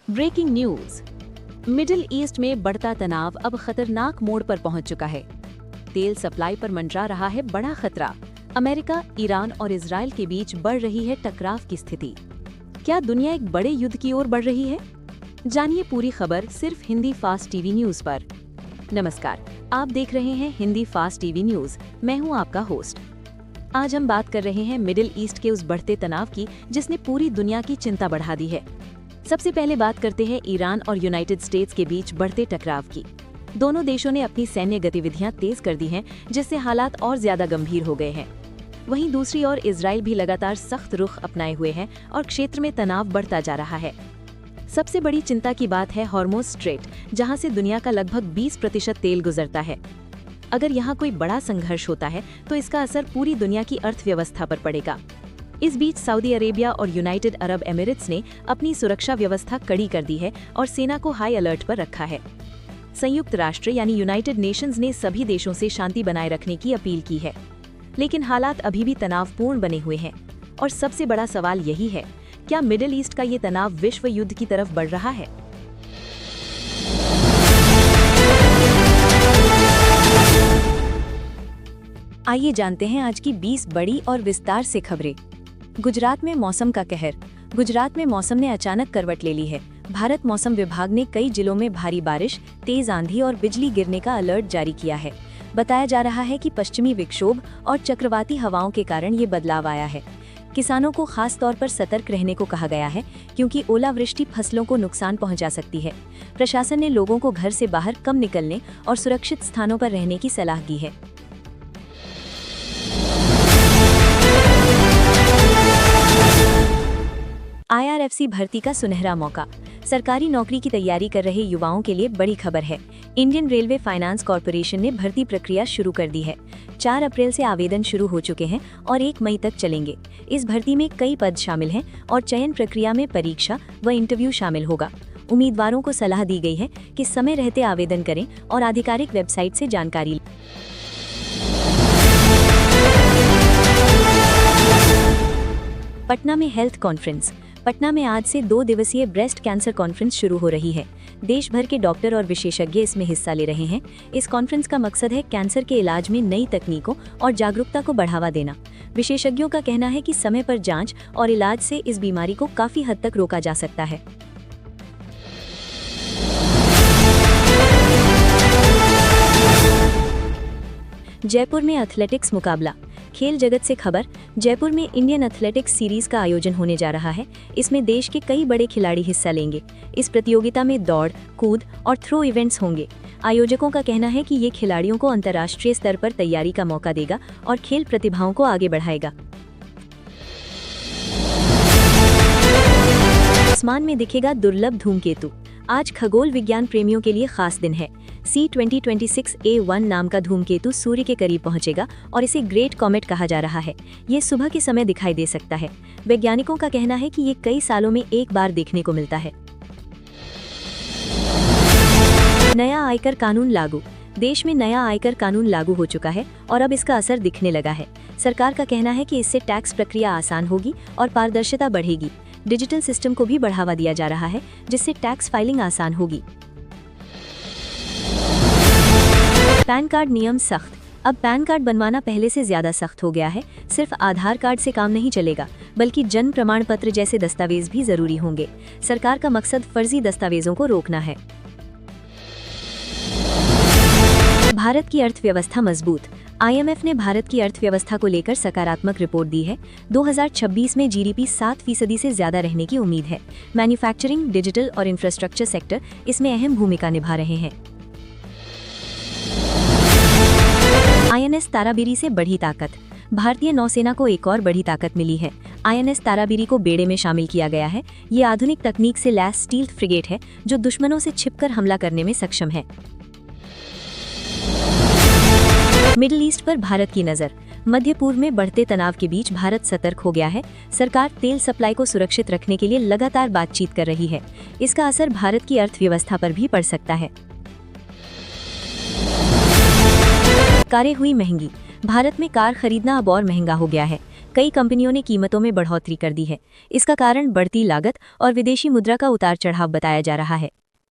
Breaking news. Middle east में बढ़ता तनाव अब खतरनाक मोड़ पर पहुंच चुका है। तेल सप्लाई पर मंडरा रहा है बड़ा खतरा। अमेरिका, ईरान और इजराइल के बीच बढ़ रही है टकराव की स्थिति। क्या दुनिया एक बड़े युद्ध की ओर बढ़ रही है? जानिए पूरी खबर सिर्फ हिंदी फास्ट टीवी न्यूज पर। नमस्कार, आप देख रहे हैं हिंदी फास्ट टीवी न्यूज। मैं हूं आपका होस्ट। आज हम बात कर रहे हैं मिडिल ईस्ट के उस बढ़ते तनाव की जिसने पूरी दुनिया की चिंता बढ़ा दी है। सबसे पहले बात करते हैं ईरान और यूनाइटेड स्टेट्स के बीच बढ़ते टकराव की। दोनों देशों ने अपनी सैन्य गतिविधियां तेज कर दी हैं, जिससे हालात और ज्यादा गंभीर हो गए हैं। वहीं दूसरी ओर इजराइल भी लगातार सख्त रुख अपनाए हुए है और क्षेत्र में तनाव बढ़ता जा रहा है। सबसे बड़ी चिंता की बात है हॉर्मुज़ स्ट्रेट, जहां से दुनिया का लगभग 20% तेल गुजरता है। अगर यहाँ कोई बड़ा संघर्ष होता है तो इसका असर पूरी दुनिया की अर्थव्यवस्था पर पड़ेगा। इस बीच सऊदी अरेबिया और यूनाइटेड अरब एमिरेट्स ने अपनी सुरक्षा व्यवस्था कड़ी कर दी है और सेना को हाई अलर्ट पर रखा है। संयुक्त राष्ट्र यानी यूनाइटेड नेशंस ने सभी देशों से शांति बनाए रखने की अपील की है, लेकिन हालात अभी भी तनावपूर्ण बने हुए हैं। और सबसे बड़ा सवाल यही है, क्या मिडिल ईस्ट का ये तनाव विश्व युद्ध की तरफ बढ़ रहा है? आइए जानते हैं आज की 20 बड़ी और विस्तार से खबरें। गुजरात में मौसम का कहर। गुजरात में मौसम ने अचानक करवट ले ली है। भारत मौसम विभाग ने कई जिलों में भारी बारिश, तेज आंधी और बिजली गिरने का अलर्ट जारी किया है। बताया जा रहा है कि पश्चिमी विक्षोभ और चक्रवाती हवाओं के कारण ये बदलाव आया है। किसानों को खास तौर पर सतर्क रहने को कहा गया है, क्योंकि ओलावृष्टि फसलों को नुकसान पहुंचा सकती है। प्रशासन ने लोगों को घर से बाहर कम निकलने और सुरक्षित स्थानों पर रहने की सलाह दी है। IRFC भर्ती का सुनहरा मौका। सरकारी नौकरी की तैयारी कर रहे युवाओं के लिए बड़ी खबर है। इंडियन रेलवे फाइनेंस कॉर्पोरेशन ने भर्ती प्रक्रिया शुरू कर दी है। 4 अप्रैल से आवेदन शुरू हो चुके हैं और 1 मई तक चलेंगे। इस भर्ती में कई पद शामिल हैं और चयन प्रक्रिया में परीक्षा व इंटरव्यू शामिल होगा। उम्मीदवारों को सलाह दी गई है कि समय रहते आवेदन करें और आधिकारिक वेबसाइट से जानकारी लें। पटना में हेल्थ कॉन्फ्रेंस। पटना में आज से 2 दिवसीय ब्रेस्ट कैंसर कॉन्फ्रेंस शुरू हो रही है। देश भर के डॉक्टर और विशेषज्ञ इसमें हिस्सा ले रहे हैं। इस कॉन्फ्रेंस का मकसद है कैंसर के इलाज में नई तकनीकों और जागरूकता को बढ़ावा देना। विशेषज्ञों का कहना है कि समय पर जांच और इलाज से इस बीमारी को काफी हद तक रोका जा सकता है। जयपुर में एथलेटिक्स मुकाबला। खेल जगत से खबर। जयपुर में इंडियन एथलेटिक्स सीरीज का आयोजन होने जा रहा है। इसमें देश के कई बड़े खिलाड़ी हिस्सा लेंगे। इस प्रतियोगिता में दौड़, कूद और थ्रो इवेंट्स होंगे। आयोजकों का कहना है कि ये खिलाड़ियों को अंतर्राष्ट्रीय स्तर पर तैयारी का मौका देगा और खेल प्रतिभाओं को आगे बढ़ाएगा। आसमान में दिखेगा दुर्लभ धूमकेतु। आज खगोल विज्ञान प्रेमियों के लिए खास दिन है। C2026A1 नाम का धूमकेतु सूर्य के करीब पहुंचेगा और इसे ग्रेट कॉमेट कहा जा रहा है। ये सुबह के समय दिखाई दे सकता है। वैज्ञानिकों का कहना है कि ये कई सालों में एक बार देखने को मिलता है। नया आयकर कानून लागू। देश में नया आयकर कानून लागू हो चुका है और अब इसका असर दिखने लगा है। सरकार का कहना है कि इससे टैक्स प्रक्रिया आसान होगी और पारदर्शिता बढ़ेगी। डिजिटल सिस्टम को भी बढ़ावा दिया जा रहा है, जिससे टैक्स फाइलिंग आसान होगी। पैन कार्ड नियम सख्त। अब पैन कार्ड बनवाना पहले से ज्यादा सख्त हो गया है। सिर्फ आधार कार्ड से काम नहीं चलेगा, बल्कि जन्म प्रमाण पत्र जैसे दस्तावेज भी जरूरी होंगे। सरकार का मकसद फर्जी दस्तावेजों को रोकना है। भारत की अर्थव्यवस्था मजबूत। IMF ने भारत की अर्थव्यवस्था को लेकर सकारात्मक रिपोर्ट दी है। 2026 में GDP 7% से ज्यादा रहने की उम्मीद है। मैन्युफैक्चरिंग, डिजिटल और इंफ्रास्ट्रक्चर सेक्टर इसमें अहम भूमिका निभा रहे हैं। INS ताराबीरी से बढ़ी ताकत। भारतीय नौसेना को एक और बड़ी ताकत मिली है। INS ताराबीरी को बेड़े में शामिल किया गया है। ये आधुनिक तकनीक से लैस स्टील्थ फ्रिगेट है, जो दुश्मनों से छिपकर हमला करने में सक्षम है। मिडिल ईस्ट पर भारत की नजर। मध्य पूर्व में बढ़ते तनाव के बीच भारत सतर्क हो गया है। सरकार तेल सप्लाई को सुरक्षित रखने के लिए लगातार बातचीत कर रही है। इसका असर भारत की अर्थव्यवस्था पर भी पड़ सकता है। कारें हुई महंगी। भारत में कार खरीदना अब और महंगा हो गया है। कई कंपनियों ने कीमतों में बढ़ोतरी कर दी है। इसका कारण बढ़ती लागत और विदेशी मुद्रा का उतार चढ़ाव बताया जा रहा है।